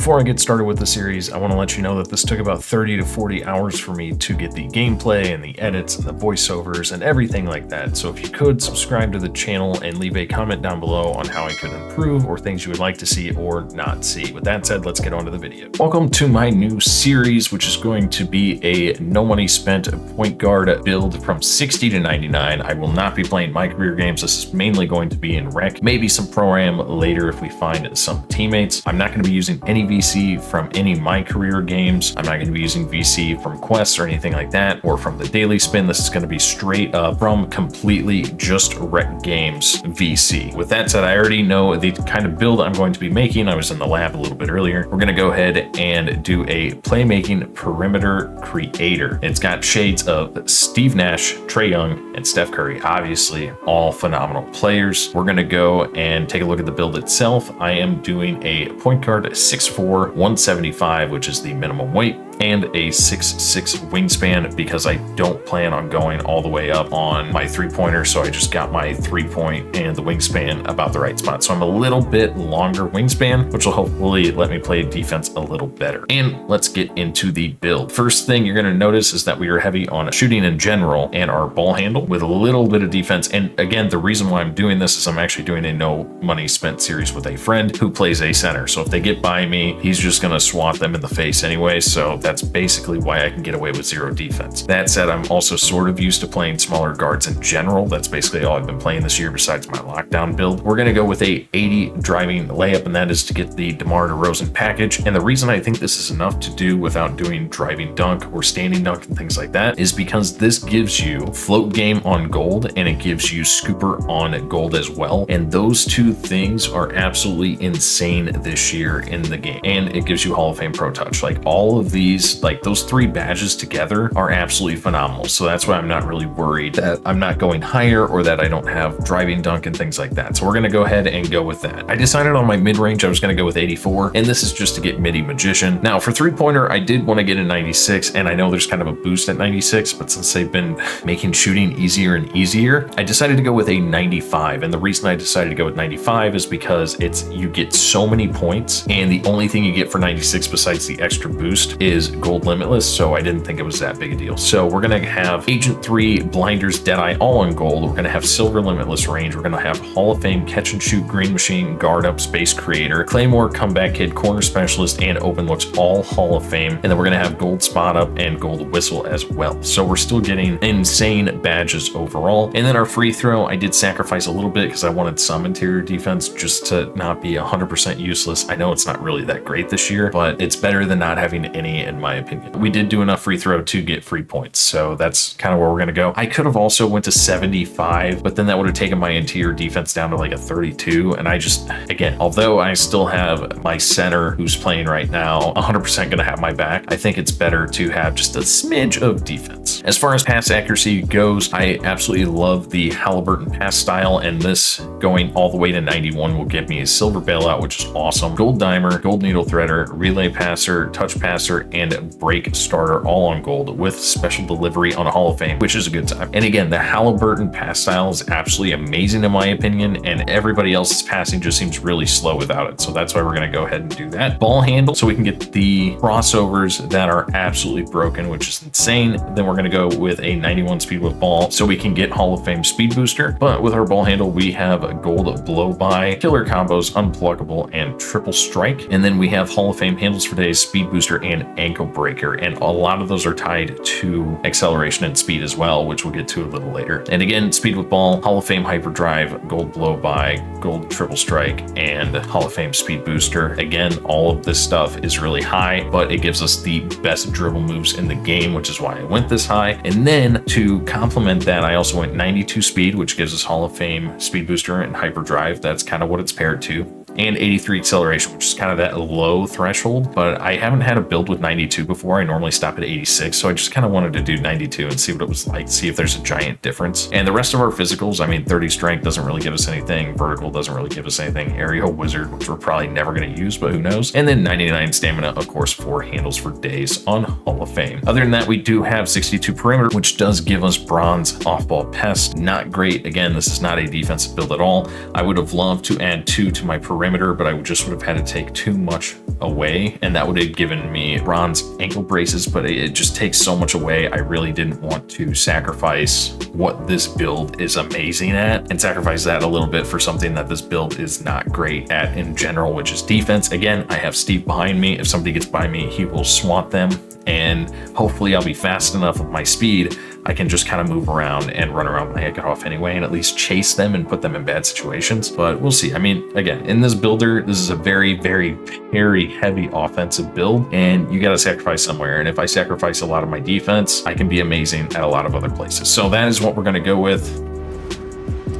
Before I get started with the series, I want to let you know that this took about 30 to 40 hours for me to get the gameplay and the edits and the voiceovers and everything like that. So if you could subscribe to the channel and leave a comment down below on how I could improve or things you would like to see or not see. With that said, let's get on to the video. Welcome to my new series, which is going to be a no money spent point guard build from 60 to 99. I will not be playing my career games. This is mainly going to be in rec, maybe some pro-am later if we find some teammates. I'm not going to be using any VC from any my career games. I'm not going to be using VC from quests or anything like that, or from the daily spin. This is going to be straight up from completely just rec games VC. With that said, I already know the kind of build I'm going to be making. I was in the lab a little bit earlier. We're going to go ahead and do a playmaking perimeter creator. It's got shades of Steve Nash, Trae Young, and Steph Curry, obviously all phenomenal players. We're going to go and take a look at the build itself. I am doing a point guard 6'4", 175, which is the minimum weight, and a 6'6" wingspan because I don't plan on going all the way up on my three-pointer, so I just got my 3-point and the wingspan about the right spot. So I'm a little bit longer wingspan, which will hopefully let me play defense a little better. And let's get into the build. First thing you're going to notice is that we are heavy on shooting in general and our ball handle with a little bit of defense. And again, the reason why I'm doing this is I'm actually doing a no money spent series with a friend who plays a center. So if they get by me, he's just going to swat them in the face anyway. So that's basically why I can get away with zero defense. That said, I'm also sort of used to playing smaller guards in general. That's basically all I've been playing this year besides my lockdown build. We're going to go with a 80 driving layup, and that is to get the DeMar DeRozan package. And the reason I think this is enough to do without doing driving dunk or standing dunk and things like that is because this gives you float game on gold and it gives you scooper on gold as well. And those two things are absolutely insane this year in the game. And it gives you Hall of Fame Pro Touch. Like all of these, like those three badges together are absolutely phenomenal. So that's why I'm not really worried that I'm not going higher or that I don't have driving dunk and things like that. So we're going to go ahead and go with that. I decided on my mid-range I was going to go with 84, and this is just to get midi magician. Now for three-pointer, I did want to get a 96, and I know there's kind of a boost at 96, but since they've been making shooting easier and easier, I decided to go with a 95. And the reason I decided to go with 95 is because you get so many points, and the only thing you get for 96 besides the extra boost is gold limitless, so I didn't think it was that big a deal. So we're going to have Agent 3, Blinders, Deadeye all on gold. We're going to have silver limitless range. We're going to have Hall of Fame catch and shoot, green machine, guard up, space creator, Claymore, comeback kid, corner specialist, and open looks all Hall of Fame. And then we're going to have gold spot up and gold whistle as well. So we're still getting insane badges overall. And then our free throw, I did sacrifice a little bit because I wanted some interior defense just to not be 100% useless. I know it's not really that great this year, but it's better than not having any in my opinion. We did do enough free throw to get free points, so that's kind of where we're going to go. I could have also went to 75, but then that would have taken my interior defense down to like a 32, and I just, again, although I still have my center who's playing right now 100% going to have my back, I think it's better to have just a smidge of defense. As far as pass accuracy goes, I absolutely love the Halliburton pass style, and this going all the way to 91 will give me a silver bailout, which is awesome. Gold dimer, gold needle threader, relay passer, touch passer, and break starter all on gold with special delivery on a Hall of Fame, which is a good time. And again, the Halliburton pass style is absolutely amazing in my opinion, and everybody else's passing just seems really slow without it. So that's why we're going to go ahead and do that. Ball handle, so we can get the crossovers that are absolutely broken, which is insane. Then we're going to go with a 91 speed with ball so we can get Hall of Fame speed booster. But with our ball handle, we have a gold blow by, killer combos, unpluggable, and triple strike. And then we have Hall of Fame handles for days, speed booster, and ankle breaker. And a lot of those are tied to acceleration and speed as well, which we'll get to a little later. And again, speed with ball, Hall of Fame hyperdrive, gold blow by, gold triple strike, and Hall of Fame speed booster. Again, all of this stuff is really high, but it gives us the best dribble moves in the game, which is why I went this high. And then to complement that, I also went 92 speed, which gives us Hall of Fame speed booster and hyperdrive. That's kind of what it's paired to. And 83 acceleration, which is kind of that low threshold, but I haven't had a build with 92 before. I normally stop at 86, so I just kind of wanted to do 92 and see what it was like, see if there's a giant difference. And the rest of our physicals, I mean, 30 strength doesn't really give us anything, vertical doesn't really give us anything, aerial wizard, which we're probably never going to use, but who knows. And then 99 stamina, of course, for handles for days on Hall of Fame. Other than that, we do have 62 perimeter, which does give us bronze off-ball pest. Not great. Again, this is not a defensive build at all. I would have loved to add 2 to my perimeter perimeter, but I just would have had to take too much away, and that would have given me bronze ankle braces, but it just takes so much away. I really didn't want to sacrifice what this build is amazing at and sacrifice that a little bit for something that this build is not great at in general, which is defense. Again, I have Steve behind me. If somebody gets by me, he will swat them, and hopefully I'll be fast enough with my speed. I can just kind of move around and run around my head off anyway, and at least chase them and put them in bad situations. But we'll see. I mean, again, in this builder, this is a very, very, very heavy offensive build, and you got to sacrifice somewhere. And if I sacrifice a lot of my defense, I can be amazing at a lot of other places. So that is what we're going to go with.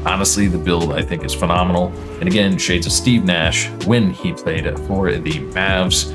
Honestly, the build I think is phenomenal. And again, shades of Steve Nash when he played for the Mavs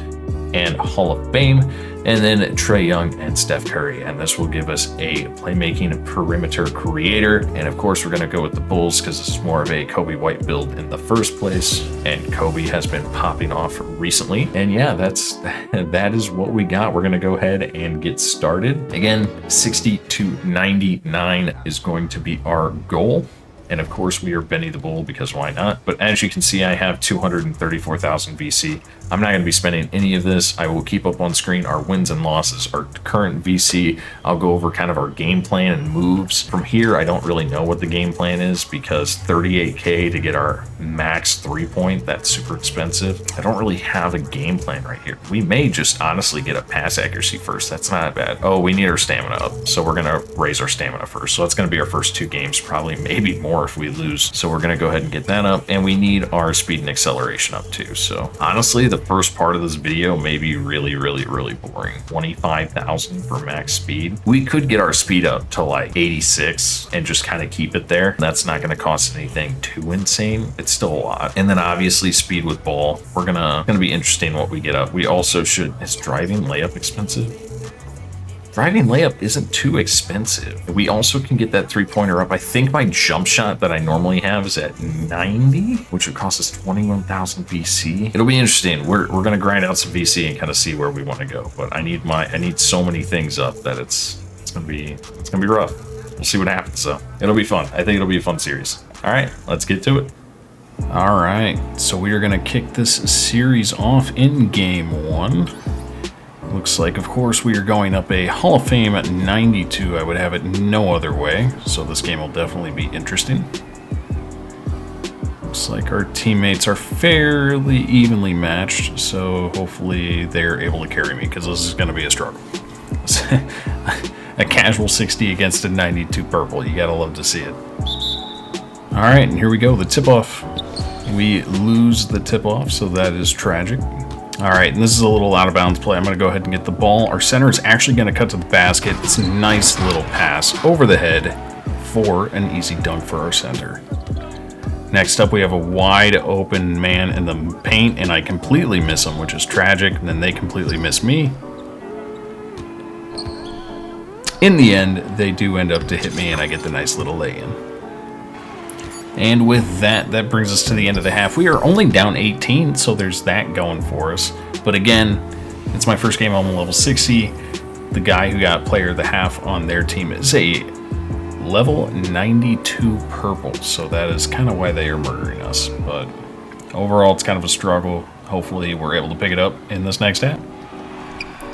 and Hall of Fame, and then Trae Young and Steph Curry. And this will give us a playmaking perimeter creator. And of course, we're going to go with the Bulls because this is more of a Coby White build in the first place. And Coby has been popping off recently. And yeah, that is what we got. We're going to go ahead and get started. Again, 60 to 99 is going to be our goal. And of course, we are Benny the Bull because why not? But as you can see, I have 234,000 VC. I'm not going to be spending any of this. I will keep up on screen our wins and losses, our current VC. I'll go over kind of our game plan and moves. From here, I don't really know what the game plan is because 38K to get our max 3-point, that's super expensive. I don't really have a game plan right here. We may just honestly get a pass accuracy first. That's not bad. Oh, we need our stamina up. So we're going to raise our stamina first. So that's going to be our first 2 games, probably maybe more if we lose. So we're going to go ahead and get that up, and we need our speed and acceleration up too. So honestly, the first part of this video may be really, really, really boring. 25,000 for max speed. We could get our speed up to like 86 and just kind of keep it there. That's not going to cost anything too insane. It's still a lot. And then obviously speed with ball. We're gonna be interesting what we get up. We also should, is driving layup expensive? Driving layup isn't too expensive. We also can get that 3-pointer up. I think my jump shot that I normally have is at 90, which would cost us 21,000 VC. It'll be interesting. We're going to grind out some VC and kind of see where we want to go. But I need so many things up that it's going to be rough. We'll see what happens though. It'll be fun. I think it'll be a fun series. All right, let's get to it. All right, so we are going to kick this series off in game 1. Looks like, of course, we are going up a Hall of Fame at 92. I would have it no other way, so this game will definitely be interesting. Looks like our teammates are fairly evenly matched, so hopefully they're able to carry me, because this is going to be a struggle. A casual 60 against a 92 purple. You gotta love to see it. All right, and here we go, the tip-off. We lose the tip-off, so that is tragic. All right, and this is a little out of bounds play. I'm going to go ahead and get the ball. Our center is actually going to cut to the basket. It's a nice little pass over the head for an easy dunk for our center. Next up, we have a wide open man in the paint, and I completely miss him, which is tragic, and then they completely miss me. In the end, they do end up to hit me, and I get the nice little lay-in. And with that, that brings us to the end of the half. We are only down 18, so there's that going for us. But again, it's my first game on level 60. The guy who got player of the half on their team is a level 92 purple, so that is kind of why they are murdering us. But overall, it's kind of a struggle. Hopefully, we're able to pick it up in this next half.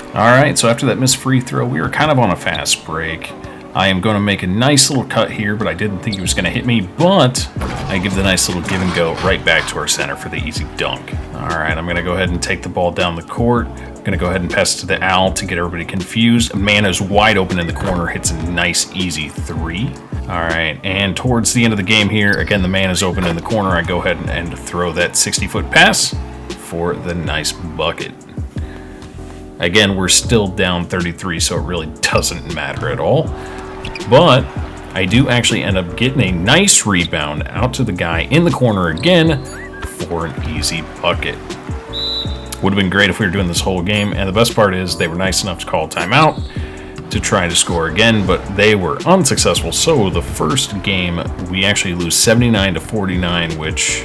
All right, so after that missed free throw, we were kind of on a fast break. I am going to make a nice little cut here, but I didn't think he was going to hit me, but I give the nice little give and go right back to our center for the easy dunk. All right, I'm going to go ahead and take the ball down the court. I'm going to go ahead and pass to the owl to get everybody confused. A man is wide open in the corner, hits a nice easy 3. All right, and towards the end of the game here, again, the man is open in the corner. I go ahead and throw that 60-foot pass for the nice bucket. Again, we're still down 33, so it really doesn't matter at all. But I do actually end up getting a nice rebound out to the guy in the corner again for an easy bucket. Would have been great if we were doing this whole game, and the best part is they were nice enough to call timeout to try to score again, but they were unsuccessful. So the first game, we actually lose 79 to 49, which,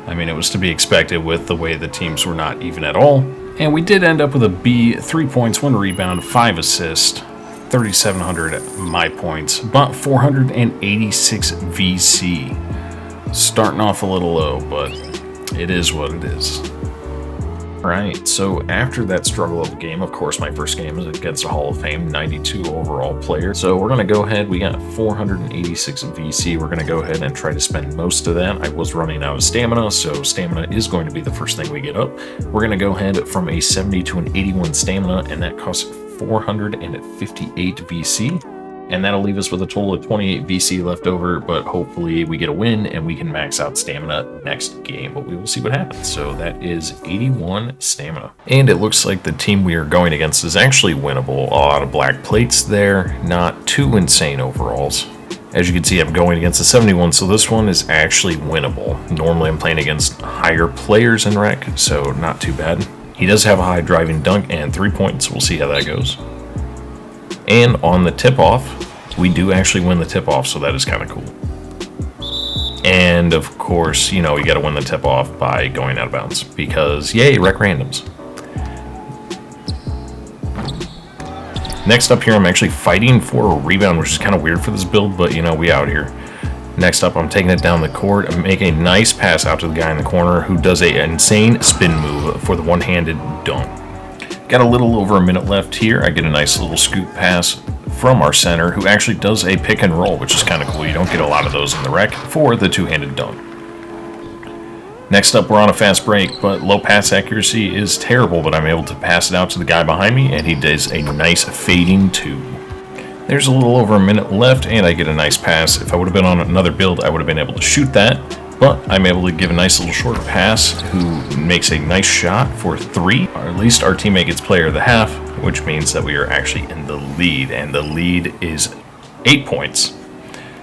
I mean, it was to be expected with the way the teams were not even at all. And we did end up with a B, 3 points, 1 rebound, 5 assists, 3,700 my points, but 486 VC. Starting off a little low, but it is what it is. Alright, so after that struggle of the game, of course my first game is against a Hall of Fame 92 overall player. So we're going to go ahead, we got 486 VC, we're going to go ahead and try to spend most of that. I was running out of stamina, so stamina is going to be the first thing we get up. We're going to go ahead from a 70 to an 81 stamina, and that costs 458 VC. And that'll leave us with a total of 28 VC left over, but hopefully we get a win and we can max out stamina next game, but we will see what happens. So that is 81 stamina. And it looks like the team we are going against is actually winnable. A lot of black plates there, not too insane overalls. As you can see, I'm going against a 71, so this one is actually winnable. Normally I'm playing against higher players in rec, so not too bad. He does have a high driving dunk and 3 points. We'll see how that goes. And on the tip-off, we do actually win the tip-off, so that is kind of cool. And of course, you know, you got to win the tip-off by going out of bounds, because yay, rec randoms. Next up here, I'm actually fighting for a rebound, which is kind of weird for this build, but you know, we out here. Next up, I'm taking it down the court and making a nice pass out to the guy in the corner who does an insane spin move for the one-handed dunk. Got a little over a minute left here. I get a nice little scoop pass from our center, who actually does a pick and roll, which is kind of cool. You don't get a lot of those in the rec for the two-handed dunk. Next up, we're on a fast break, but low pass accuracy is terrible, but I'm able to pass it out to the guy behind me, and he does a nice fading two. There's a little over a minute left, and I get a nice pass. If I would have been on another build, I would have been able to shoot that, but I'm able to give a nice little short pass, who makes a nice shot for 3. Or at least our teammate gets player of the half, which means that we are actually in the lead, and the lead is 8 points.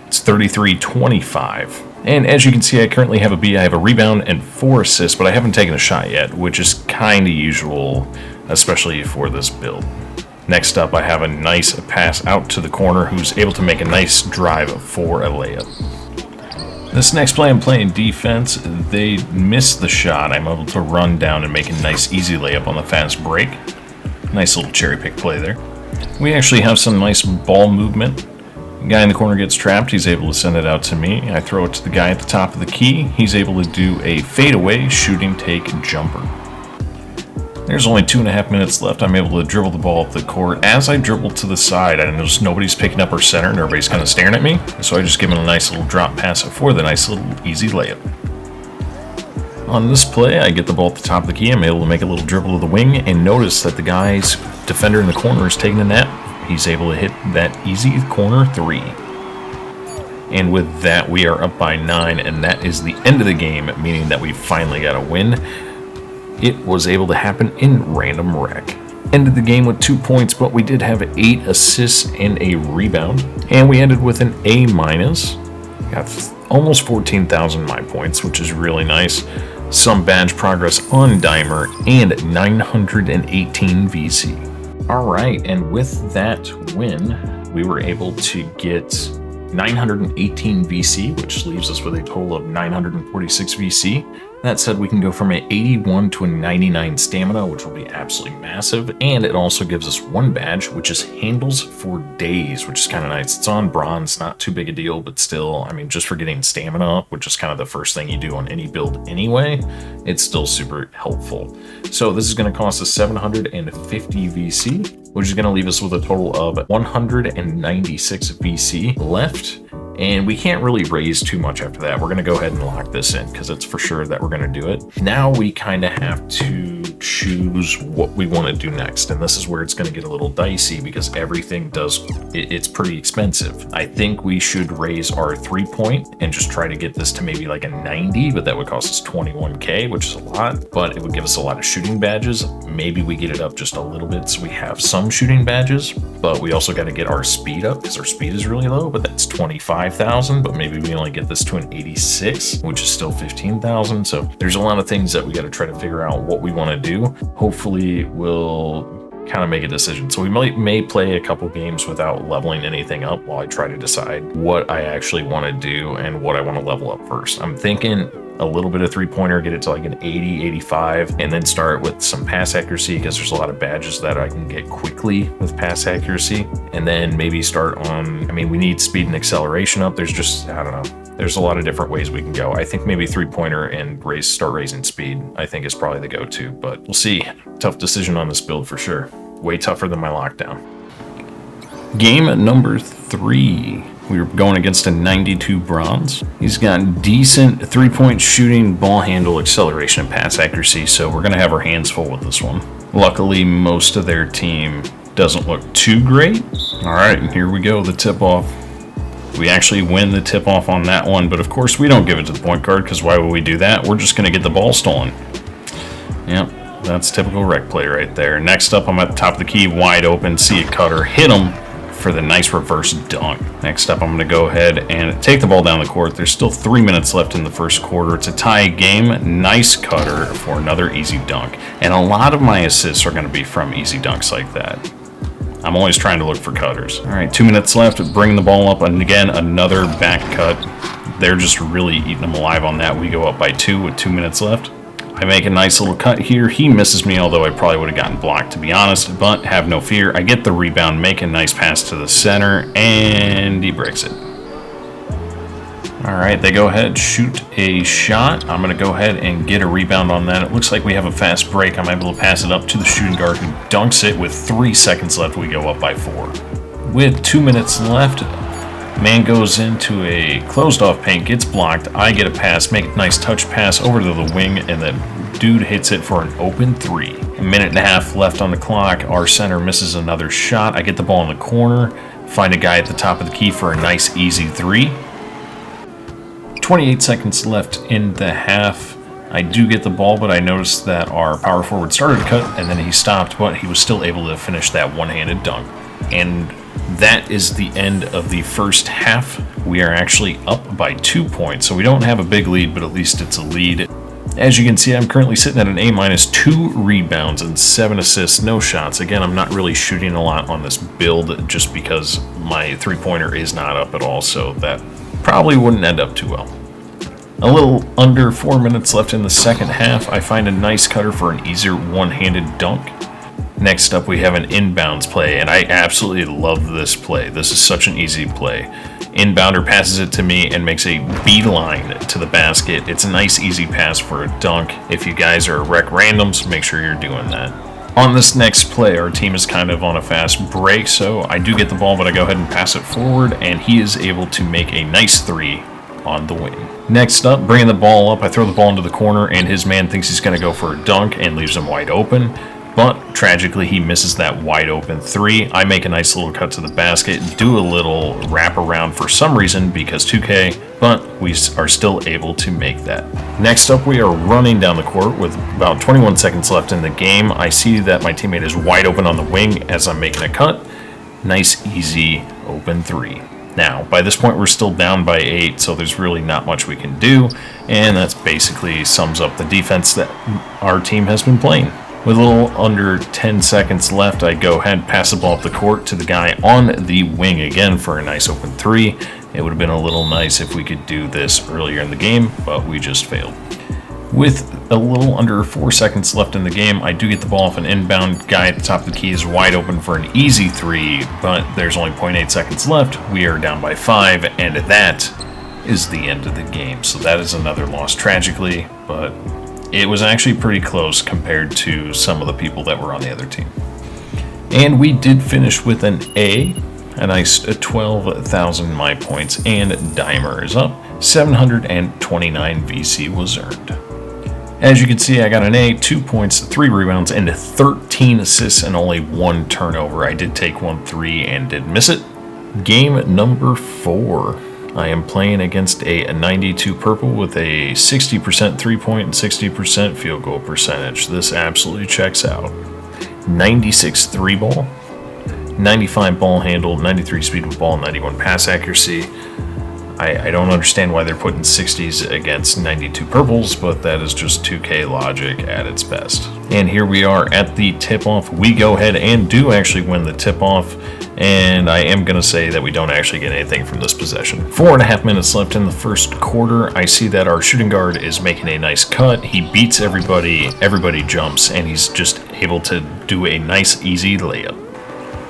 It's 33-25. And as you can see, I currently have a B. I have a rebound and 4 assists, but I haven't taken a shot yet, which is kind of usual, especially for this build. Next up, I have a nice pass out to the corner, who's able to make a nice drive for a layup. This next play, I'm playing defense. They missed the shot. I'm able to run down and make a nice easy layup on the fast break. Nice little cherry pick play there. We actually have some nice ball movement. The guy in the corner gets trapped. He's able to send it out to me. I throw it to the guy at the top of the key. He's able to do a fadeaway shooting take jumper. There's only 2.5 minutes left. I'm able to dribble the ball up the court. As I dribble to the side, I notice nobody's picking up our center and everybody's kind of staring at me. So I just give him a nice little drop pass for the nice little easy layup. On this play, I get the ball at the top of the key. I'm able to make a little dribble to the wing and notice that the guy's defender in the corner is taking a nap. He's able to hit that easy corner 3. And with that, we are up by 9, and that is the end of the game, meaning that we finally got a win. It was able to happen in random rec. Ended the game with 2 points, but we did have 8 assists and a rebound. And we ended with an A-. Got almost 14,000 my points, which is really nice. Some badge progress on Dimer, and 918 VC. Alright, and with that win, we were able to get 918 VC, which leaves us with a total of 946 VC. That said, we can go from an 81 to a 99 stamina, which will be absolutely massive, and it also gives us 1 badge, which is handles for days, which is kind of nice. It's on bronze, not too big a deal, but still, I mean, just for getting stamina up, which is kind of the first thing you do on any build anyway, it's still super helpful. So this is going to cost us 750 VC, which is going to leave us with a total of 196 VC left. And we can't really raise too much after that. We're going to go ahead and lock this in because it's for sure that we're going to do it. Now we kind of have to choose what we want to do next. And this is where it's going to get a little dicey because everything it's pretty expensive. I think we should raise our 3-point and just try to get this to maybe like a 90, but that would cost us 21K, which is a lot, but it would give us a lot of shooting badges. Maybe we get it up just a little bit so we have some shooting badges, but we also got to get our speed up because our speed is really low, but that's 25,000, but maybe we only get this to an 86, which is still 15,000. So there's a lot of things that we got to try to figure out what we want to do. Hopefully we'll kind of make a decision. So we may play a couple games without leveling anything up while I try to decide what I actually want to do and what I want to level up first. I'm thinking a little bit of three-pointer, get it to like an 80, 85, and then start with some pass accuracy, because there's a lot of badges that I can get quickly with pass accuracy. And then maybe start on, I mean, we need speed and acceleration up. There's just, I don't know. There's a lot of different ways we can go. I think maybe three-pointer and start raising speed, I think is probably the go-to, but we'll see. Tough decision on this build for sure. Way tougher than my lockdown. Game number 3. We were going against a 92 bronze. He's got decent three-point shooting, ball handle, acceleration, and pass accuracy, so we're going to have our hands full with this one. Luckily, most of their team doesn't look too great. All right, and here we go, the tip-off. We actually win the tip-off on that one, but of course we don't give it to the point guard, because why would we do that? We're just going to get the ball stolen. Yep, that's typical rec play right there. Next up, I'm at the top of the key, wide open, see a cutter, hit him for the nice reverse dunk. Next up, I'm going to go ahead and take the ball down the court. There's still 3 minutes left in the first quarter. It's a tie game. Nice cutter for another easy dunk. And a lot of my assists are going to be from easy dunks like that. I'm always trying to look for cutters. All right, 2 minutes left. Bring the ball up, and again, another back cut. They're just really eating them alive on that. We go up by 2 with 2 minutes left. I make a nice little cut here. He misses me, although I probably would have gotten blocked, to be honest, but have no fear. I get the rebound, make a nice pass to the center, and he breaks it. All right, they go ahead, shoot a shot. I'm going to go ahead and get a rebound on that. It looks like we have a fast break. I'm able to pass it up to the shooting guard, who dunks it. With 3 seconds left, we go up by 4. With 2 minutes left, man goes into a closed-off paint, gets blocked. I get a pass, make a nice touch pass over to the wing, and then dude hits it for an open 3. A minute and a half left on the clock. Our center misses another shot. I get the ball in the corner, find a guy at the top of the key for a nice, easy 3. 28 seconds left in the half. I do get the ball, but I noticed that our power forward started to cut, and then he stopped, but he was still able to finish that one-handed dunk. And that is the end of the first half. We are actually up by 2 points, so we don't have a big lead, but at least it's a lead. As you can see, I'm currently sitting at an A-, 2 rebounds and 7 assists, no shots. Again, I'm not really shooting a lot on this build just because my three-pointer is not up at all, so that probably wouldn't end up too well. A little under 4 minutes left in the second half. I find a nice cutter for an easier one-handed dunk. Next up, we have an inbounds play, and I absolutely love this play. This is such an easy play. Inbounder passes it to me and makes a beeline to the basket. It's a nice, easy pass for a dunk. If you guys are rec randoms, make sure you're doing that. On this next play, our team is kind of on a fast break, so I do get the ball, but I go ahead and pass it forward, and he is able to make a nice 3 on the wing. Next up, bringing the ball up, I throw the ball into the corner, and his man thinks he's going to go for a dunk and leaves him wide open. But tragically, he misses that wide open 3. I make a nice little cut to the basket, do a little wrap around for some reason because 2K, but we are still able to make that. Next up, we are running down the court with about 21 seconds left in the game. I see that my teammate is wide open on the wing as I'm making a cut. Nice, easy, open 3. Now, by this point, we're still down by 8, so there's really not much we can do, and that's basically sums up the defense that our team has been playing. With a little under 10 seconds left, I go ahead, pass the ball up the court to the guy on the wing again for a nice open 3. It would have been a little nice if we could do this earlier in the game, but we just failed. With a little under 4 seconds left in the game, I do get the ball off an inbound. Guy at the top of the key is wide open for an easy 3, but there's only 0.8 seconds left. We are down by 5, and that is the end of the game. So that is another loss tragically, but it was actually pretty close compared to some of the people that were on the other team. And we did finish with an A, a nice 12,000 my points, and Dimer is up. 729 VC was earned. As you can see, I got an A, 2 points, 3 rebounds, and 13 assists and only 1 turnover. I did take 1 3 and did miss it. Game number 4. I am playing against a 92 purple with a 60% 3-point and 60% field goal percentage. This absolutely checks out. 96 3 ball, 95 ball handle, 93 speed with ball, 91 pass accuracy. I don't understand why they're putting 60s against 92 purples, but that is just 2K logic at its best. And here we are at the tip-off. We go ahead and do actually win the tip-off, and I am going to say that we don't actually get anything from this possession. 4.5 minutes left in the first quarter. I see that our shooting guard is making a nice cut. He beats everybody jumps, and he's just able to do a nice, easy layup.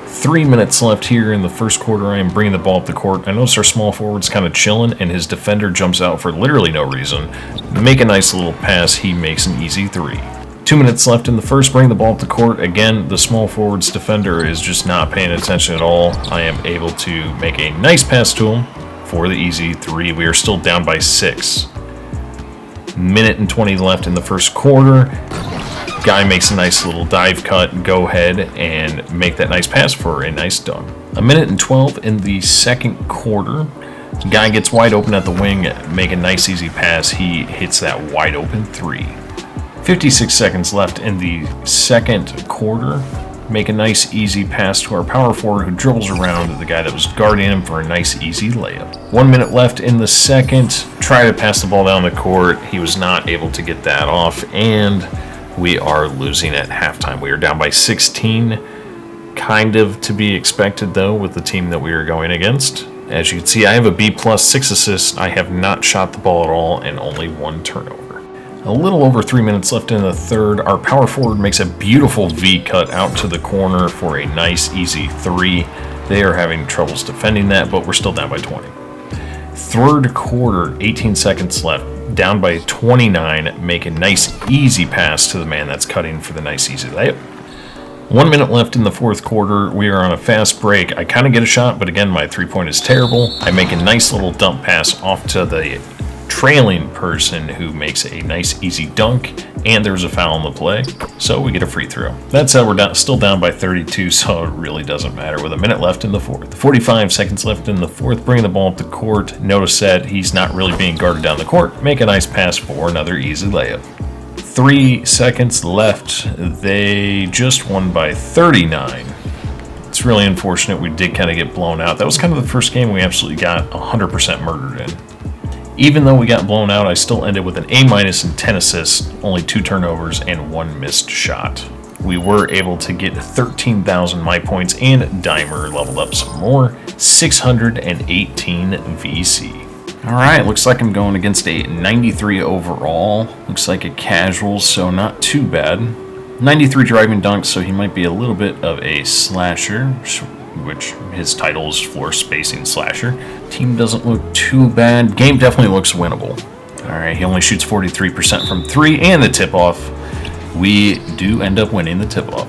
3 minutes left here in the first quarter. I am bringing the ball up the court. I notice our small forward's kind of chilling, and his defender jumps out for literally no reason. Make a nice little pass. He makes an easy 3. 2 minutes left in the first. Bring the ball up the court. Again, the small forward's defender is just not paying attention at all. I am able to make a nice pass to him for the easy 3. We are still down by 6. Minute and 20 left in the first quarter. Guy makes a nice little dive cut, go ahead and make that nice pass for a nice dunk. A minute and 12 in the second quarter. Guy gets wide open at the wing, make a nice easy pass. He hits that wide open 3. 56 seconds left in the second quarter. Make a nice easy pass to our power forward who dribbles around the guy that was guarding him for a nice easy layup. 1 minute left in the second. Try to pass the ball down the court. He was not able to get that off, and we are losing at halftime. We are down by 16. Kind of to be expected, though, with the team that we are going against. As you can see, I have a B+, 6 assists. I have not shot the ball at all, and only 1 turnover. A little over 3 minutes left in the third. Our power forward makes a beautiful V cut out to the corner for a nice, easy 3. They are having troubles defending that, but we're still down by 20. Third quarter, 18 seconds left. Down by 29, make a nice easy pass to the man that's cutting for the nice easy layup. 1 minute left in the fourth quarter. We are on a fast break. I kind of get a shot, but again, my 3-point is terrible. I make a nice little dump pass off to the trailing person who makes a nice easy dunk, and there's a foul on the play, so we get a free throw. That said, we're still down by 32, so it really doesn't matter with a minute left in the fourth. 45 seconds left in the fourth. Bring the ball up the court. Notice that he's not really being guarded down the court. Make a nice pass for another easy layup. 3 seconds left. They just won by 39. It's really unfortunate. We did kind of get blown out. That was kind of the first game we absolutely got 100% murdered in. Even though we got blown out, I still ended with an A- and 10 assists, only 2 turnovers, and 1 missed shot. We were able to get 13,000 my points, and Dimer leveled up some more, 618 VC. Alright, looks like I'm going against a 93 overall. Looks like a casual, so not too bad. 93 driving dunk, so he might be a little bit of a slasher, which his title is floor spacing slasher. Team doesn't look too bad. Game definitely looks winnable. Alright, he only shoots 43% from 3 and the tip-off. We do end up winning the tip-off.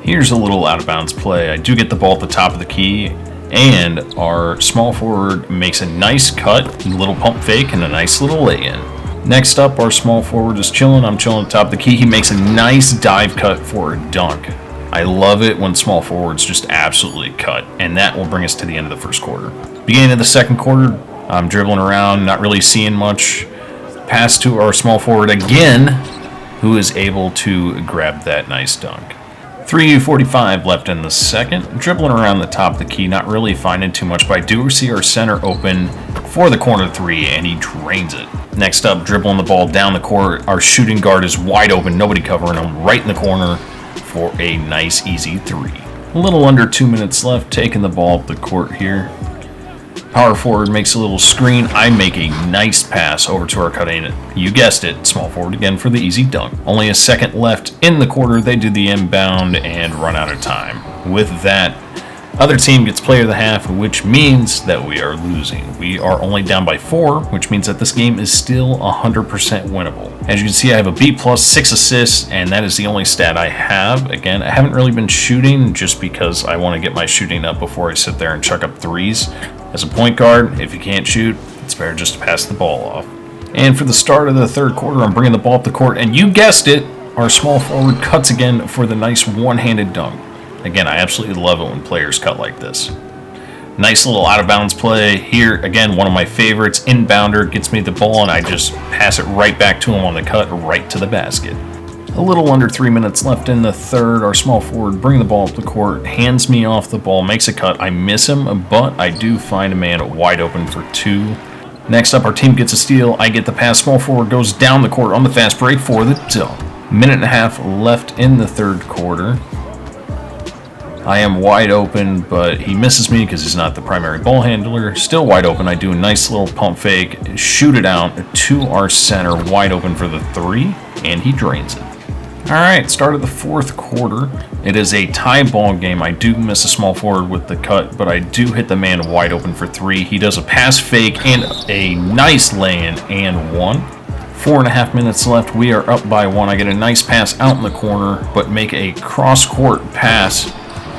Here's a little out-of-bounds play. I do get the ball at the top of the key, and our small forward makes a nice cut, a little pump fake, and a nice little lay-in. Next up, our small forward is chilling. I'm chilling at the top of the key. He makes a nice dive cut for a dunk. I love it when small forwards just absolutely cut, and that will bring us to the end of the first quarter. Beginning of the second quarter, I'm dribbling around, not really seeing much. Pass to our small forward again, who is able to grab that nice dunk. 3:45 left in the second. Dribbling around the top of the key, not really finding too much, but I do see our center open for the corner 3, and he drains it. Next up, dribbling the ball down the court. Our shooting guard is wide open, nobody covering him, right in the corner for a nice easy 3. A little under 2 minutes left, taking the ball up the court here. Power forward makes a little screen. I make a nice pass over to our cutting, you guessed it, small forward again for the easy dunk. Only a second left in the quarter. They do the inbound and run out of time. With that, other team gets player of the half, which means that we are losing. We are only down by 4, which means that this game is still 100% winnable. As you can see, I have a B+, 6 assists, and that is the only stat I have. Again, I haven't really been shooting just because I want to get my shooting up before I sit there and chuck up threes. As a point guard, if you can't shoot, it's better just to pass the ball off. And for the start of the third quarter, I'm bringing the ball up the court, and you guessed it, our small forward cuts again for the nice one-handed dunk. Again, I absolutely love it when players cut like this. Nice little out-of-bounds play. Here, again, one of my favorites. Inbounder gets me the ball, and I just pass it right back to him on the cut, right to the basket. A little under 3 minutes left in the third. Our small forward bring the ball up the court, hands me off the ball, makes a cut. I miss him, but I do find a man wide open for 2. Next up, our team gets a steal. I get the pass. Small forward goes down the court on the fast break for the dunk. Minute and a half left in the third quarter. I am wide open, but he misses me because he's not the primary ball handler. Still wide open. I do a nice little pump fake, shoot it out to our center, wide open for the 3, and he drains it. All right, start of the fourth quarter. It is a tie ball game. I do miss a small forward with the cut, but I do hit the man wide open for 3. He does a pass fake and a nice lay-in and 1. 4.5 minutes left. We are up by 1. I get a nice pass out in the corner, but make a cross-court pass.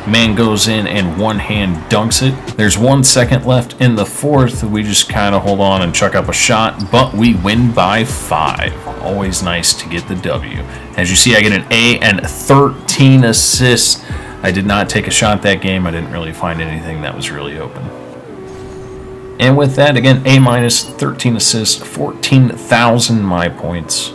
Man goes in and one hand dunks it. There's 1 second left in the fourth. We just kind of hold on and chuck up a shot, but we win by 5. Always nice to get the W. As you see, I get an A and 13 assists. I did not take a shot that game. I didn't really find anything that was really open. And with that, again, A minus, 13 assists, 14,000 my points.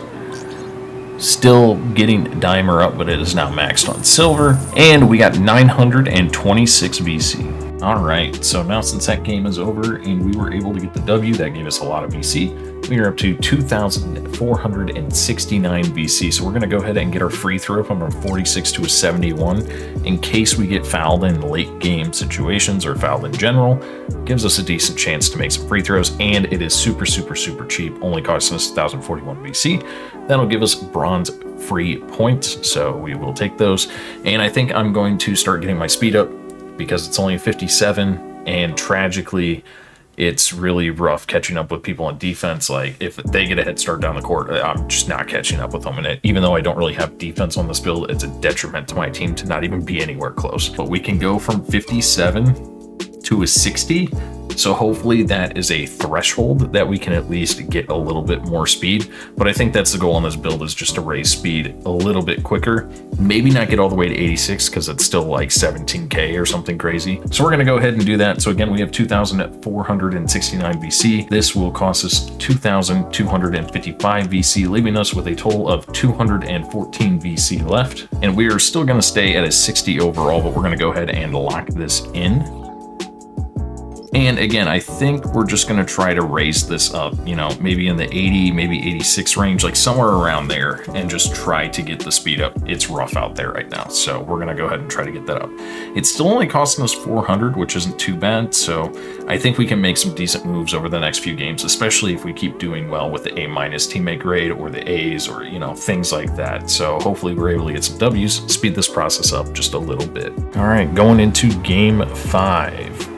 Still getting dimer up, but it is now maxed on silver. And we got 926 VC. All right, so now since that game is over and we were able to get the W, that gave us a lot of VC. We are up to 2,469 VC. So we're going to go ahead and get our free throw from a 46 to a 71 in case we get fouled in late game situations or fouled in general. Gives us a decent chance to make some free throws, and it is super cheap, only costing us 1,041 VC. That'll give us bronze free points, so we will take those. And I think I'm going to start getting my speed up because it's only 57, and tragically, it's really rough catching up with people on defense. Like, if they get a head start down the court, I'm just not catching up with them. And even though I don't really have defense on this build, it's a detriment to my team to not even be anywhere close. But we can go from 57 to a 60. So hopefully that is a threshold that we can at least get a little bit more speed. But I think that's the goal on this build, is just to raise speed a little bit quicker. Maybe not get all the way to 86 because it's still like 17K or something crazy. So we're going to go ahead and do that. So again, we have 2,469 VC. This will cost us 2,255 VC, leaving us with a total of 214 VC left. And we are still going to stay at a 60 overall, but we're going to go ahead and lock this in. And again, I think we're just going to try to raise this up, you know, maybe in the 80, maybe 86 range, like somewhere around there, and just try to get the speed up. It's rough out there right now, so we're going to go ahead and try to get that up. It's still only costing us 400, which isn't too bad, so I think we can make some decent moves over the next few games, especially if we keep doing well with the A- teammate grade or the A's or, you know, things like that. So hopefully we're able to get some W's, speed this process up just a little bit. All right, going into game 5.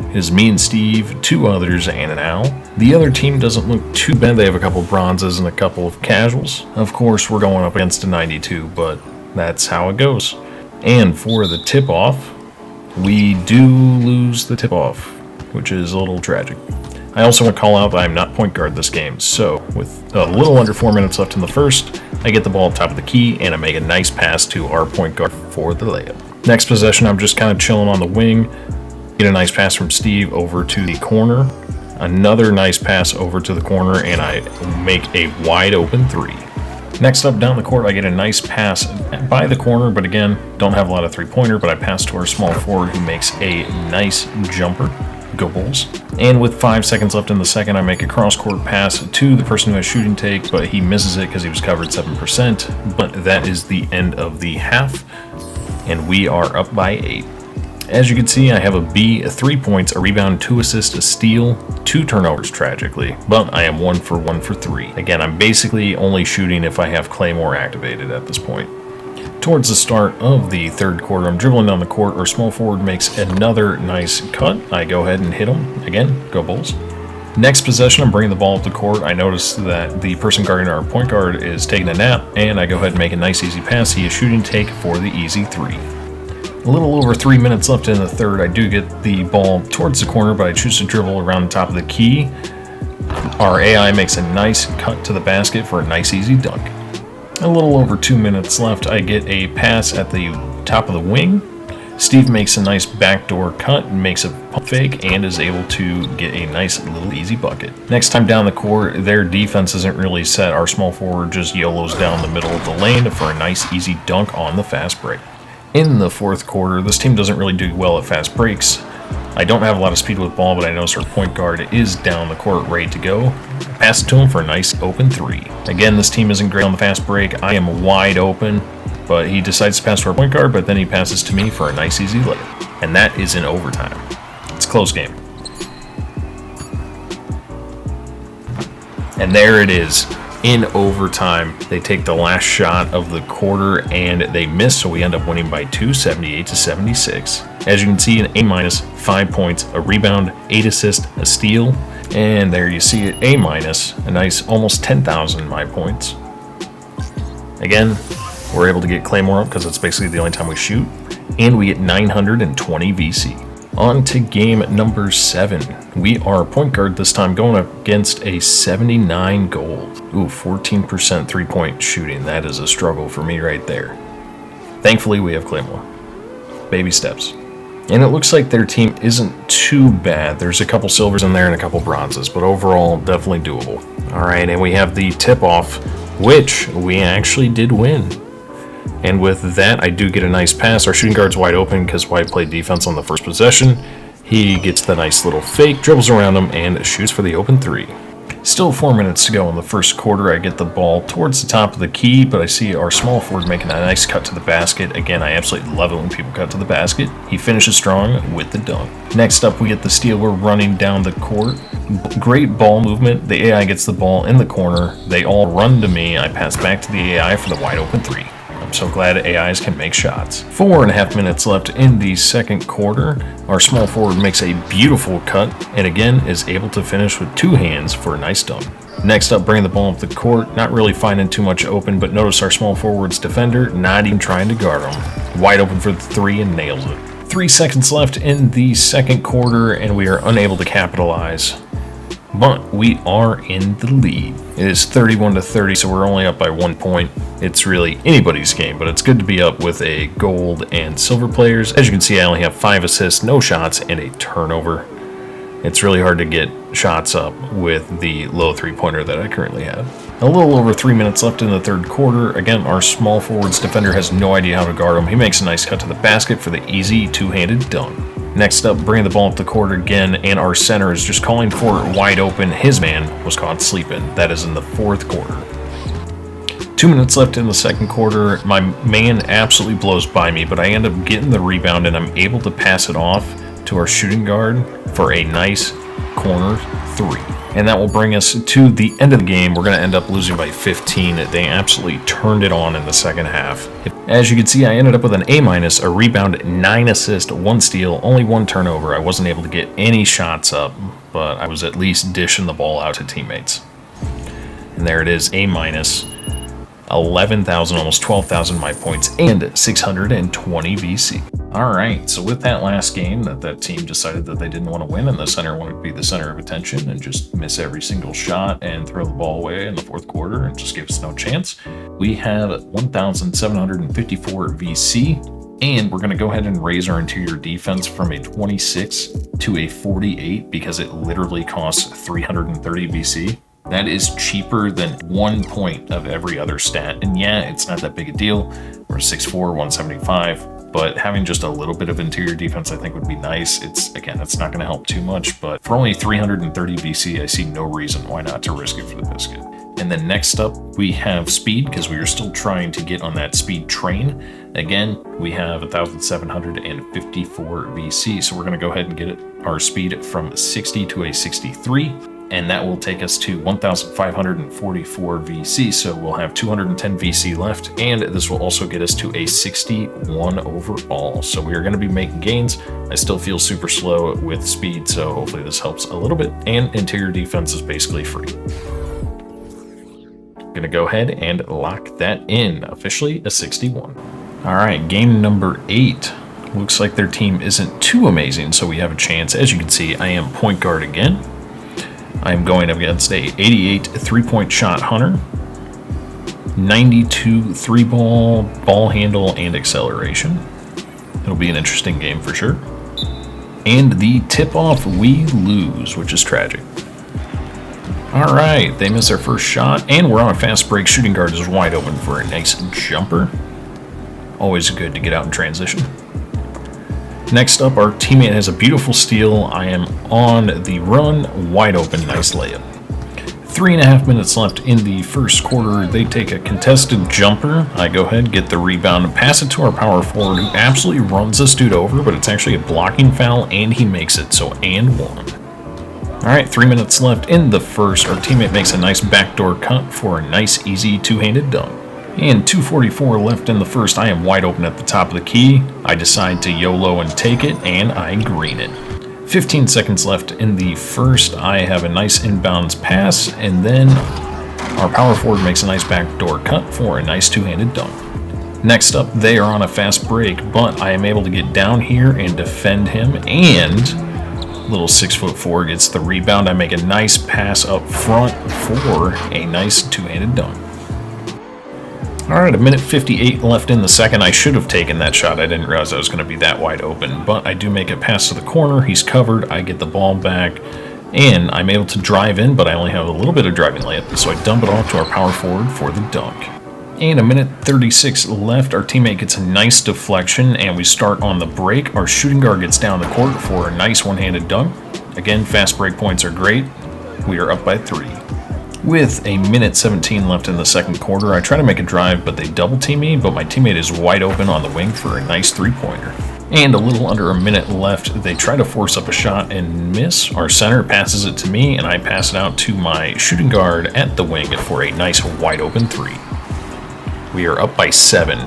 It is me and Steve, 2 others, and an owl. The other team doesn't look too bad. They have a couple of bronzes and a couple of casuals. Of course, we're going up against a 92, but that's how it goes. And for the tip-off, we do lose the tip-off, which is a little tragic. I also want to call out that I'm not point guard this game, so with a little under 4 minutes left in the first, I get the ball top of the key, and I make a nice pass to our point guard for the layup. Next possession, I'm just kind of chilling on the wing. Get a nice pass from Steve over to the corner. Another nice pass over to the corner, and I make a wide open 3. Next up down the court, I get a nice pass by the corner, but again, don't have a lot of three-pointer, but I pass to our small forward who makes a nice jumper. Go Bulls. And with 5 seconds left in the second, I make a cross-court pass to the person who has shooting take, but he misses it because he was covered 7%. But that is the end of the half, and we are up by 8. As you can see, I have a B, 3 points, a rebound, 2 assists, a steal, 2 turnovers, tragically, but I am 1 for 3. Again, I'm basically only shooting if I have Claymore activated at this point. Towards the start of the third quarter, I'm dribbling down the court. Our small forward makes another nice cut. I go ahead and hit him. Again, go Bulls. Next possession, I'm bringing the ball up the court. I notice that the person guarding our point guard is taking a nap, and I go ahead and make a nice easy pass. He is shooting take for the easy 3. A little over 3 minutes left in the third. I do get the ball towards the corner, but I choose to dribble around the top of the key. Our AI makes a nice cut to the basket for a nice easy dunk. A little over 2 minutes left. I get a pass at the top of the wing Steve makes a nice backdoor cut, makes a pump fake, and is able to get a nice little easy bucket. Next time down the court, their defense isn't really set. Our small forward just YOLOs down the middle of the lane for a nice easy dunk on the fast break. In the fourth quarter, this team doesn't really do well at fast breaks. I don't have a lot of speed with ball, but I notice our point guard is down the court ready to go. Pass it to him for a nice open three. Again, this team isn't great on the fast break. I am wide open, but he decides to pass to our point guard, but then he passes to me for a nice easy layup. And that is in overtime. It's a close game. And there it is. In overtime, they take the last shot of the quarter and they miss, so we end up winning by 2, 78-76. As you can see, an A-, 5 points, a rebound, 8 assists, a steal, and there you see it, A-, a nice almost 10,000 my points. Again, we're able to get Claymore up because it's basically the only time we shoot, and we get 920 VC. On to game number 7. We are point guard this time, going up against a 79 gold. Ooh, 14% three-point shooting. That is a struggle for me right there. Thankfully, we have Claymore. Baby steps. And it looks like their team isn't too bad. There's a couple silvers in there and a couple bronzes, but overall, definitely doable. All right, and we have the tip-off, which we actually did win. And with that, I do get a nice pass. Our shooting guard's wide open because White played defense on the first possession. He gets the nice little fake, dribbles around him, and shoots for the open three. Still 4 minutes to go in the first quarter. I get the ball towards the top of the key, but I see our small forward making a nice cut to the basket. Again, I absolutely love it when people cut to the basket. He finishes strong with the dunk. Next up, we get the steal. We're running down the court. Great ball movement. The AI gets the ball in the corner. They all run to me. I pass back to the AI for the wide open three. I'm so glad AIs can make shots. 4.5 minutes left in the second quarter. Our small forward makes a beautiful cut and again is able to finish with 2 hands for a nice dunk. Next up, bring the ball up the court. Not really finding too much open, but notice our small forward's defender not even trying to guard him. Wide open for the 3 and nails it. 3 seconds left in the second quarter and we are unable to capitalize. But we are in the lead. It is 31-30, so we're only up by 1 point. It's really anybody's game, but it's good to be up with a gold and silver players. As you can see, I only have 5 assists, no shots, and a turnover. It's really hard to get shots up with the low three-pointer that I currently have. A little over 3 minutes left in the third quarter. Again, our small forward's defender has no idea how to guard him. He makes a nice cut to the basket for the easy 2-handed dunk. Next up, bring the ball up the court again, and our center is just calling for it wide open. His man was caught sleeping. That is in the fourth quarter. 2 minutes left in the second quarter. My man absolutely blows by me, but I end up getting the rebound, and I'm able to pass it off to our shooting guard for a nice corner 3. And that will bring us to the end of the game. We're going to end up losing by 15. They absolutely turned it on in the second half. As you can see, I ended up with an A-, a rebound, 9 assists, 1 steal, only 1 turnover. I wasn't able to get any shots up, but I was at least dishing the ball out to teammates. And there it is, A-, 11,000, almost 12,000 my points, and 620 VC. All right, so with that last game, that team decided that they didn't want to win, and the center wanted to be the center of attention and just miss every single shot and throw the ball away in the fourth quarter and just give us no chance. We have 1,754 VC, and we're going to go ahead and raise our interior defense from a 26 to a 48 because it literally costs 330 VC. That is cheaper than 1 point of every other stat. And yeah, it's not that big a deal. We're 6'4", 175, but having just a little bit of interior defense I think would be nice. It's not going to help too much, but for only 330 VC, I see no reason why not to risk it for the biscuit. And then next up, we have speed because we are still trying to get on that speed train. Again, we have 1,754 VC, so we're going to go ahead and get our speed from 60 to a 63. And that will take us to 1,544 VC, so we'll have 210 VC left, and this will also get us to a 61 overall. So we are going to be making gains. I still feel super slow with speed, so hopefully this helps a little bit, and interior defense is basically free. I'm going to go ahead and lock that in, officially a 61. All right, game number 8. Looks like their team isn't too amazing, so we have a chance. As you can see, I am point guard again. I am going up against a 88 3-point shot hunter, 92 3-ball, ball handle, and acceleration, It'll be an interesting game for sure. And the tip-off, we lose, which is tragic. All right, they miss their first shot, and we're on a fast break. Shooting guard is wide open for a nice jumper. Always good to get out in transition. Next up, our teammate has a beautiful steal. I am on the run, wide open, nice layup. 3.5 minutes left in the first quarter. They take a contested jumper. I go ahead, get the rebound, and pass it to our power forward, who absolutely runs this dude over, but it's actually a blocking foul, and he makes it, so and one. All right, 3 minutes left in the first. Our teammate makes a nice backdoor cut for a nice, easy two-handed dunk. And 2:44 left in the first. I am wide open at the top of the key. I decide to YOLO and take it, and I green it. 15 seconds left in the first. I have a nice inbounds pass, and then our power forward makes a nice backdoor cut for a nice two-handed dunk. Next up, they are on a fast break, but I am able to get down here and defend him, and little 6'4" gets the rebound. I make a nice pass up front for a nice two-handed dunk. All right, 1:58 left in the second. I should have taken that shot. I didn't realize I was going to be that wide open, but I do make a pass to the corner. He's covered. I get the ball back, and I'm able to drive in, but I only have a little bit of driving layup, so I dump it off to our power forward for the dunk. And 1:36 left. Our teammate gets a nice deflection, and we start on the break. Our shooting guard gets down the court for a nice one-handed dunk. Again, fast break points are great. We are up by 3. With 1:17 left in the second quarter, I try to make a drive, but they double team me, but my teammate is wide open on the wing for a nice three-pointer. And a little under a minute left, they try to force up a shot and miss. Our center passes it to me, and I pass it out to my shooting guard at the wing for a nice wide open 3. We are up by 7.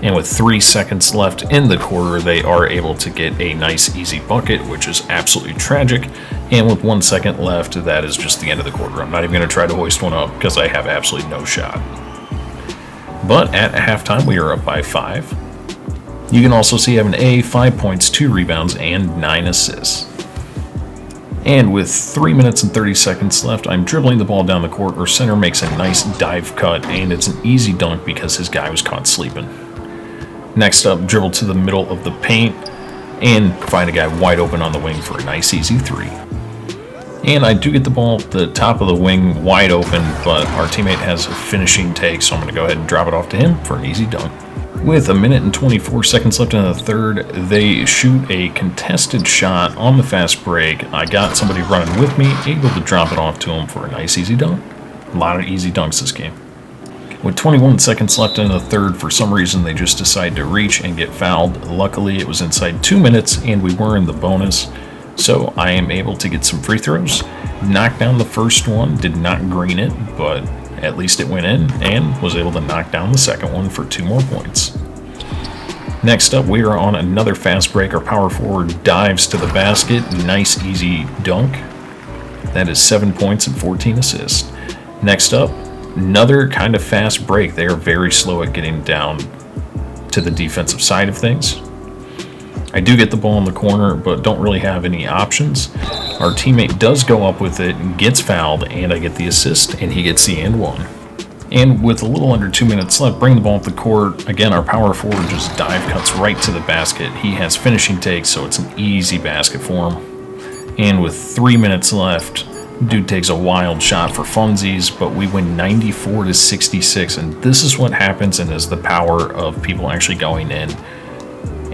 And with 3 seconds left in the quarter, they are able to get a nice easy bucket, which is absolutely tragic. And with 1 second left, that is just the end of the quarter. I'm not even going to try to hoist one up because I have absolutely no shot. But at halftime, we are up by 5. You can also see I have an A, 5 points, 2 rebounds, and 9 assists. And with 3 minutes and 30 seconds left, I'm dribbling the ball down the court. Our center makes a nice dive cut, and it's an easy dunk because his guy was caught sleeping. Next up, dribble to the middle of the paint and find a guy wide open on the wing for a nice easy 3. And I do get the ball at the top of the wing wide open, but our teammate has a finishing take, so I'm going to go ahead and drop it off to him for an easy dunk. With 1:24 left in the third, they shoot a contested shot on the fast break. I got somebody running with me, able to drop it off to him for a nice easy dunk. A lot of easy dunks this game. With 21 seconds left in the third, for some reason they just decide to reach and get fouled. Luckily, it was inside 2 minutes and we were in the bonus, so I am able to get some free throws. Knocked down the first one, did not green it, but at least it went in, and was able to knock down the second one for 2 more points. Next up, we are on another fast break. Our power forward dives to the basket. Nice, easy dunk. That is 7 points and 14 assists. Next up, another kind of fast break. They are very slow at getting down to the defensive side of things. I do get the ball in the corner, but don't really have any options. Our teammate does go up with it, gets fouled, and I get the assist, and he gets the and one. And with a little under 2 minutes left, bring the ball up the court. Again, our power forward just dive cuts right to the basket. He has finishing takes, so it's an easy basket for him. And with 3 minutes left, dude takes a wild shot for funsies, but we win 94-66, and this is what happens and is the power of people actually going in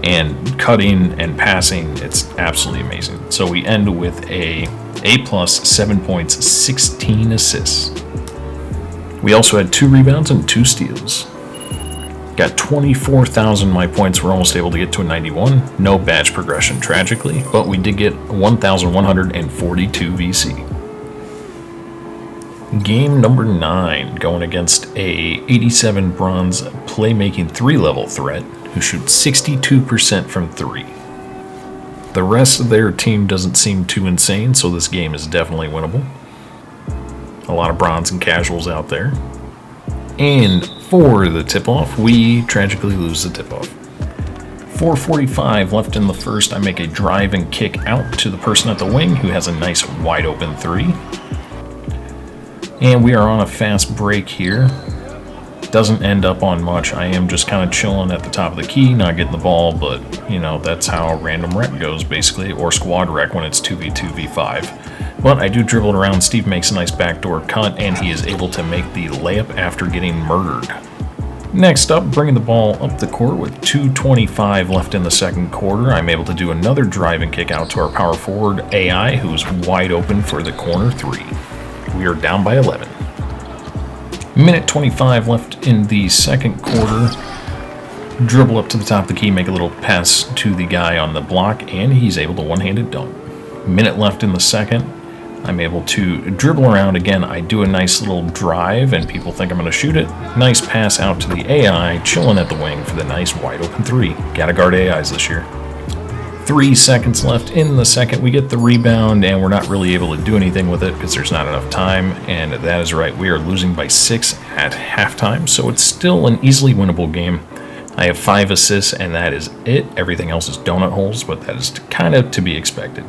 and cutting and passing. It's absolutely amazing. So we end with a A+, 7 points, 16 assists. We also had 2 rebounds and 2 steals. Got 24,000 my points. We're almost able to get to a 91. No badge progression, tragically, but we did get 1,142 VC. Game number 9, going against a 87 bronze playmaking 3-level threat who shoots 62% from 3. The rest of their team doesn't seem too insane, so this game is definitely winnable. A lot of bronze and casuals out there. And for the tip-off, we tragically lose the tip-off. 4:45 left in the first. I make a drive and kick out to the person at the wing who has a nice wide open 3. And we are on a fast break here. Doesn't end up on much. I am just kind of chilling at the top of the key, not getting the ball, but you know, that's how random rec goes basically, or squad rec when it's 2v2, v5. But I do dribble it around. Steve makes a nice backdoor cut, and he is able to make the layup after getting murdered. Next up, bringing the ball up the court with 2:25 left in the second quarter, I'm able to do another drive and kick out to our power forward, AI, who's wide open for the corner three. We are down by 11. Minute 25 left in the second quarter. Dribble up to the top of the key, make a little pass to the guy on the block, and he's able to one-handed dunk. Minute left in the second. I'm able to dribble around again. I do a nice little drive, and people think I'm going to shoot it. Nice pass out to the AI, chilling at the wing for the nice wide open three. Gotta guard AIs this year. 3 seconds left in the second. We get the rebound, and we're not really able to do anything with it because there's not enough time. And that is right, we are losing by 6 at halftime, so it's still an easily winnable game. I have 5 assists, and that is it. Everything else is donut holes, but that is kind of to be expected.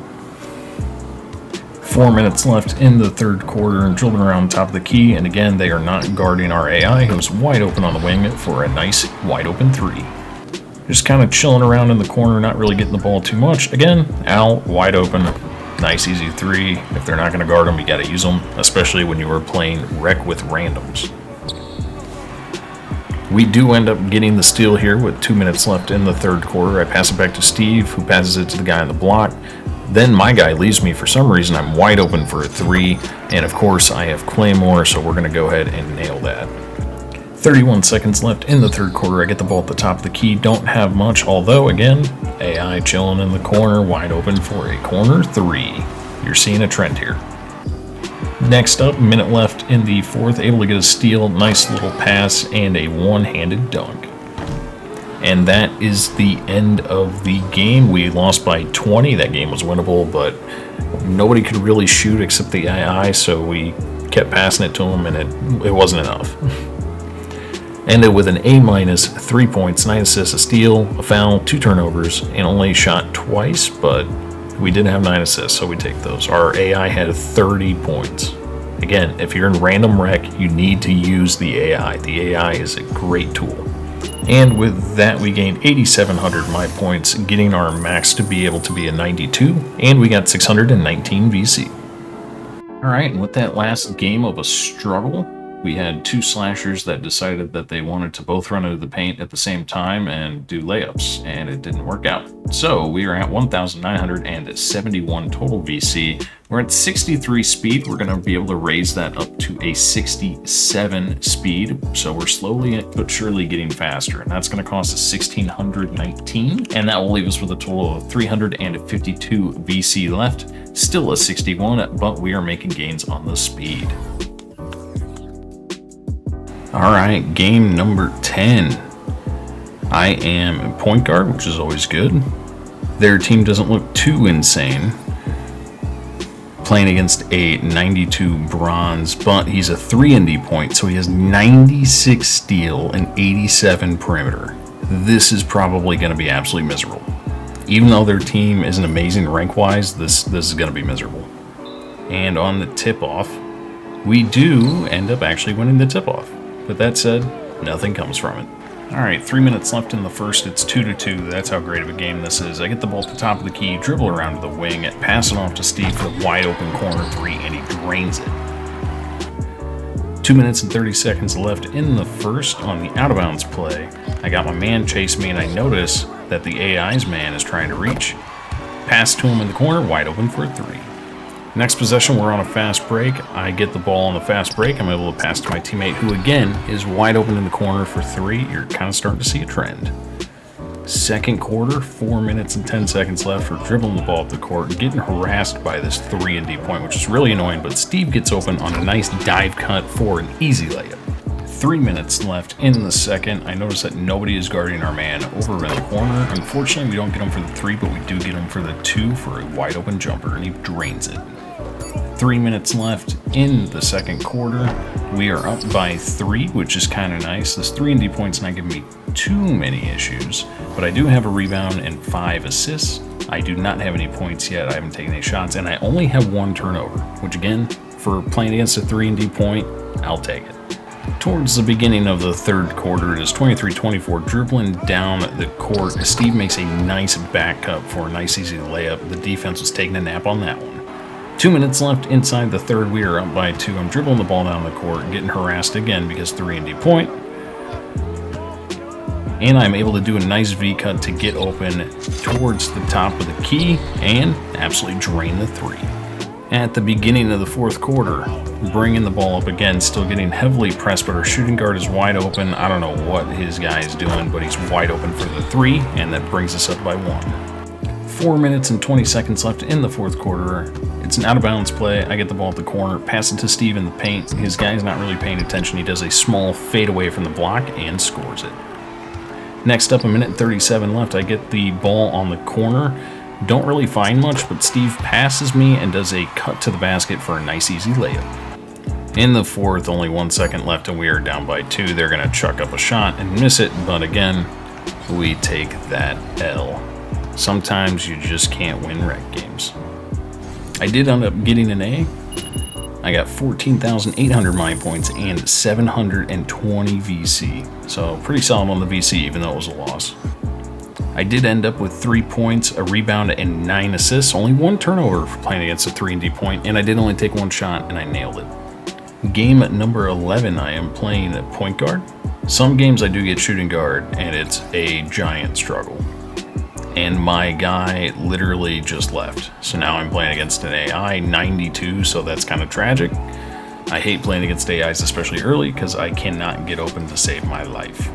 4 minutes left in the third quarter, and dribbling around the top of the key, and again, they are not guarding our AI, who's wide open on the wing for a nice wide open three. Just kind of chilling around in the corner, not really getting the ball too much. Again, Al, wide open, nice easy three. If they're not going to guard them, you got to use them, especially when you are playing rec with randoms. We do end up getting the steal here with 2 minutes left in the third quarter. I pass it back to Steve, who passes it to the guy on the block. Then my guy leaves me for some reason. I'm wide open for a three, and of course I have Claymore, so we're going to go ahead and nail that. 31 seconds left in the third quarter. I get the ball at the top of the key. Don't have much, although again, AI chilling in the corner, wide open for a corner three. You're seeing a trend here. Next up, minute left in the fourth, able to get a steal, nice little pass, and a one-handed dunk. And that is the end of the game. We lost by 20. That game was winnable, but nobody could really shoot except the AI, so we kept passing it to him, and it wasn't enough. Ended with an A-, 3 points, 9 assists, a steal, a foul, 2 turnovers, and only shot twice, but we did have 9 assists, so we take those. Our AI had 30 points. Again, if you're in random rec, you need to use the AI. The AI is a great tool. And with that, we gained 8,700 my points, getting our max to be able to be a 92, and we got 619 VC. Alright, and with that last game of a struggle, we had 2 slashers that decided that they wanted to both run into the paint at the same time and do layups, and it didn't work out. So we are at 1,971 total VC. We're at 63 speed. We're going to be able to raise that up to a 67 speed. So we're slowly but surely getting faster, and that's going to cost us 1,619, and that will leave us with a total of 352 VC left. Still a 61, but we are making gains on the speed. Alright, game number 10. I am point guard, which is always good. Their team doesn't look too insane. Playing against a 92 bronze, but he's a 3-and-D point, so he has 96 steal and 87 perimeter. This is probably going to be absolutely miserable. Even though their team isn't amazing rank-wise, this is going to be miserable. And on the tip-off, we do end up actually winning the tip-off. But that said, nothing comes from it. Alright, 3 minutes left in the first. It's 2-2. That's how great of a game this is. I get the ball at the top of the key, dribble around to the wing, pass it off to Steve for the wide open corner three, and he drains it. 2 minutes and 30 seconds left in the first. On the out-of-bounds play, I got my man chase me, and I notice that the AI's man is trying to reach. Pass to him in the corner, wide open for a three. Next possession, we're on a fast break. I get the ball on the fast break. I'm able to pass to my teammate, who again is wide open in the corner for three. You're kind of starting to see a trend. Second quarter, 4 minutes and 10 seconds left. We're dribbling the ball up the court and getting harassed by this 3-and-D point, which is really annoying, but Steve gets open on a nice dive cut for an easy layup. 3 minutes left in the second. I notice that nobody is guarding our man over in the corner. Unfortunately, we don't get him for the three, but we do get him for the two for a wide open jumper, and he drains it. 3 minutes left in the second quarter. We are up by 3, which is kind of nice. This 3-and-D point's not giving me too many issues, but I do have a rebound and 5 assists. I do not have any points yet. I haven't taken any shots, and I only have 1 turnover, which again, for playing against a 3-and-D point, I'll take it. Towards the beginning of the third quarter, it is 23-24, dribbling down the court. Steve makes a nice back cut for a nice easy layup. The defense was taking a nap on that one. 2 minutes left inside the third. We are up by 2. I'm dribbling the ball down the court, getting harassed again because 3-and-D point. And I'm able to do a nice V-cut to get open towards the top of the key and absolutely drain the 3. At the beginning of the fourth quarter, bringing the ball up again, still getting heavily pressed, but our shooting guard is wide open. I don't know what his guy is doing, but he's wide open for the 3, and that brings us up by 1. 4 minutes and 20 seconds left in the fourth quarter. It's an out-of-bounds play. I get the ball at the corner, pass it to Steve in the paint. His guy's not really paying attention. He does a small fade away from the block and scores it. Next up, 1:37 left. I get the ball on the corner. Don't really find much, but Steve passes me and does a cut to the basket for a nice easy layup. In the fourth, only 1 second left and we are down by 2. They're going to chuck up a shot and miss it, but again, we take that L. Sometimes you just can't win rec games. I did end up getting an A. I got 14,800 mind points and 720 VC. So pretty solid on the VC, even though it was a loss. I did end up with 3 points, a rebound, and 9 assists. Only 1 turnover for playing against a 3-and-D point, and I did only take 1 shot, and I nailed it. Game number 11, I am playing point guard. Some games I do get shooting guard, and it's a giant struggle. And my guy literally just left. So now I'm playing against an AI, 92, so that's kind of tragic. I hate playing against AIs, especially early, because I cannot get open to save my life.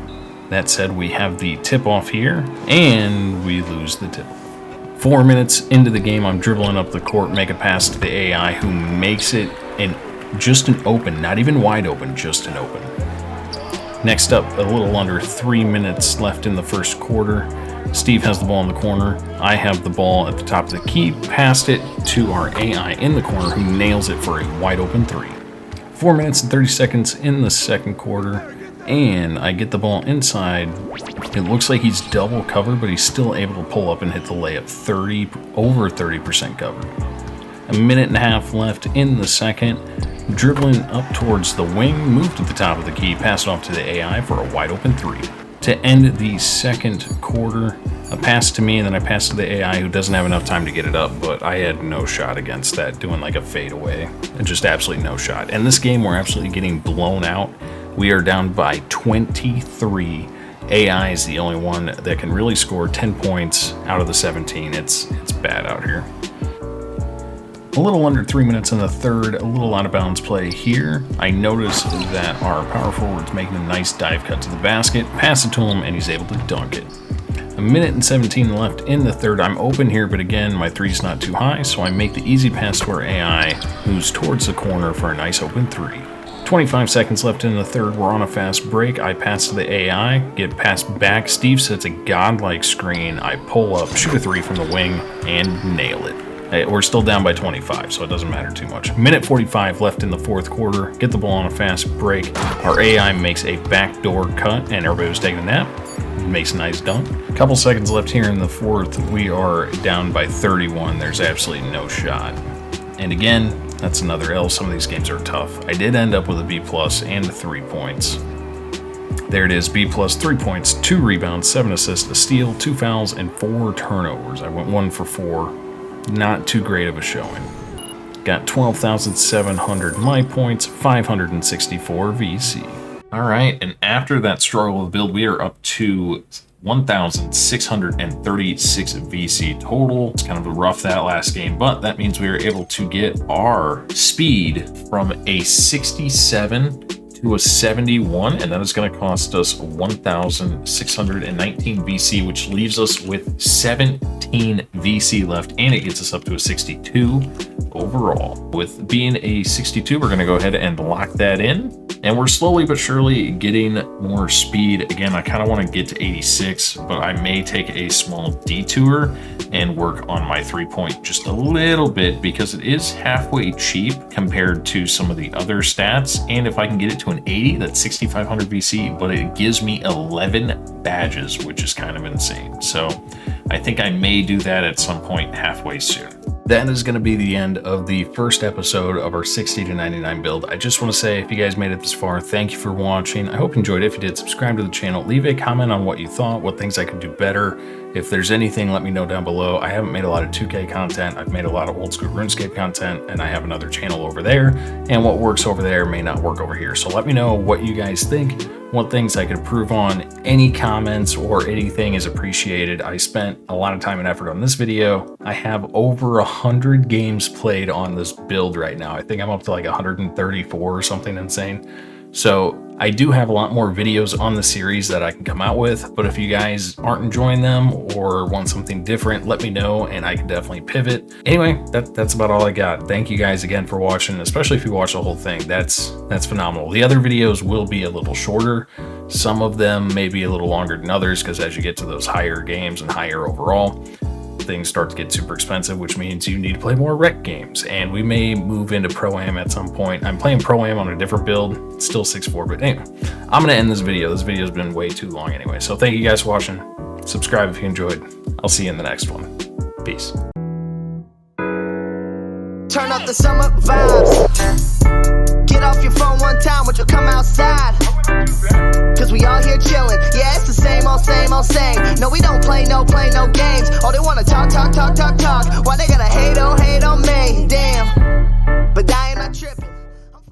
That said, we have the tip-off here, and we lose the tip. 4 minutes into the game, I'm dribbling up the court, make a pass to the AI, who makes it just an open, not even wide open, just an open. Next up, a little under 3 minutes left in the first quarter. Steve has the ball in the corner. I have the ball at the top of the key, passed it to our AI in the corner, who nails it for a wide open 3. 4 minutes and 30 seconds in the second quarter. And I get the ball inside. It looks like he's double covered, but he's still able to pull up and hit the layup. Over 30% covered. 1.5 minutes left in the second. Dribbling up towards the wing, move to the top of the key, pass it off to the AI for a wide open 3. To end the second quarter, a pass to me, and then I pass to the AI, who doesn't have enough time to get it up, but I had no shot against that, doing like a fadeaway. Just absolutely no shot. And this game, we're absolutely getting blown out. We are down by 23. AI is the only one that can really score 10 points out of the 17. It's bad out here. A little under 3 minutes in the third, a little out of bounds play here. I notice that our power forward's making a nice dive cut to the basket, pass it to him, and he's able to dunk it. 1 minute and 17 left in the third. I'm open here, but again, my three's not too high, so I make the easy pass to our AI, who's towards the corner for a nice open 3. 25 seconds left in the third. We're on a fast break. I pass to the AI, get passed back. Steve sets a godlike screen. I pull up, shoot a 3 from the wing, and nail it. We're still down by 25, so it doesn't matter too much. 1:45 left in the fourth quarter. Get the ball on a fast break. Our AI makes a backdoor cut, and everybody was taking a nap. Makes a nice dunk. Couple seconds left here in the fourth. We are down by 31. There's absolutely no shot. And again, that's another L. Some of these games are tough. I did end up with a B+ and 3 points. There it is, B+, 3 points, 2 rebounds, 7 assists, a steal, 2 fouls, and 4 turnovers. I went 1 for 4. Not too great of a showing. Got 12,700 my points, 564 VC. All right, and after that struggle of build, we are up to 1,636 VC total. It's kind of rough that last game, but that means we were able to get our speed from a 67 to a 71, and that is going to cost us 1,619 VC, which leaves us with 17 VC left, and it gets us up to a 62 overall. With being a 62, we're going to go ahead and lock that in. And we're slowly but surely getting more speed. Again, I kind of want to get to 86, but I may take a small detour and work on my 3-point just a little bit because it is halfway cheap compared to some of the other stats. And if I can get it to an 80, that's 6,500 VC, but it gives me 11 badges, which is kind of insane. So I think I may do that at some point halfway soon. that is going to be the end of the first episode of our 60 to 99 build. I just want to say, if you guys made it this far, thank you for watching. I hope you enjoyed it. If you did, subscribe to the channel. Leave a comment on what you thought, what things I could do better. If there's anything, let me know down below. I haven't made a lot of 2K content. I've made a lot of old school RuneScape content, and I have another channel over there. And what works over there may not work over here. So let me know what you guys think, what things I could improve on. Any comments or anything is appreciated. I spent a lot of time and effort on this video. I have over 100 games played on this build right now. I think I'm up to like 134 or something insane. So I do have a lot more videos on the series that I can come out with, but if you guys aren't enjoying them or want something different, let me know and I can definitely pivot. Anyway, that's about all I got. Thank you guys again for watching, especially if you watch the whole thing. That's phenomenal. The other videos will be a little shorter. Some of them may be a little longer than others, because as you get to those higher games and higher overall, things start to get super expensive, which means you need to play more rec games, and we may move into Pro-Am at some point. I'm playing Pro-Am on a different build, it's still 6-4, but anyway, I'm gonna end this video. This video's been way too long anyway, so thank you guys for watching. Subscribe if you enjoyed. I'll see you in the next one. Peace. Turn up the summer vibes. Get off your phone one time, would you come outside? Cause we all here chillin'. Yeah, it's the same old, same old, same. No, we don't play no games. Oh, they wanna talk